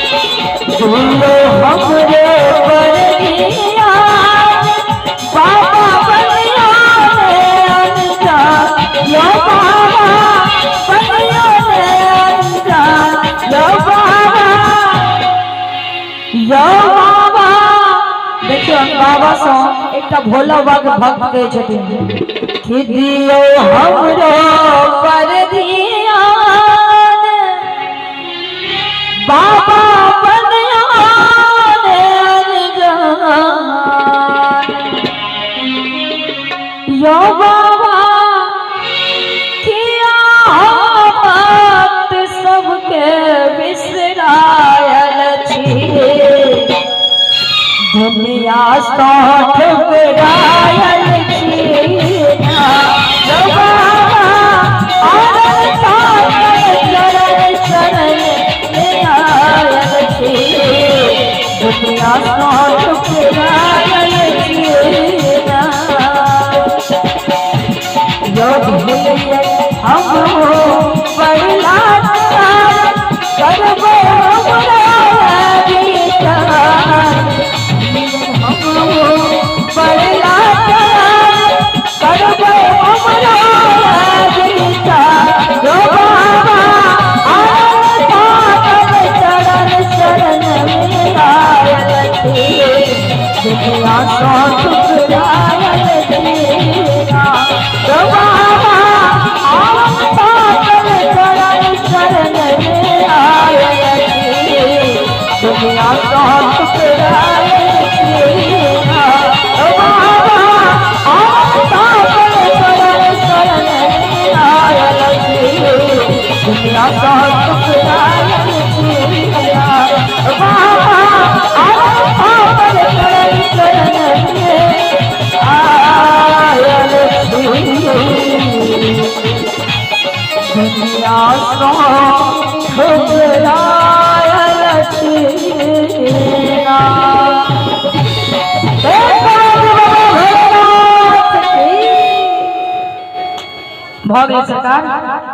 झूलो हमरे पर दिया बाबा बनिया ने अनजान यो बाबा बनिया ने अनजान यो बाबा देखियो बाबा सो एक भोला बाबा भक्त के छथिन कि दियो हमरो पर दिया बाबा यो बाबा किया बात सबके बिसरायल छिए दुनिया साथ बिरायल छिए यो बाबा आनंद चरण चरण में आयल छिए दुनिया साथ बिरायल छिए हम पहला करबो हमरा गीता हम पहला करबो हमरा गीता जो बाबा आनंद चरण चरण में आयल छिए दुनिया साथ बिरायल छिए जो बाबा चरण में आयल छिए दुनिया साथ बिरायल छिए बाबा चरण में आयल छिए दुनिया साथ बिरायल छिए बाबा चरण में आयल छिए दुनिया साथ बिरायल छिए भगवान सरकार।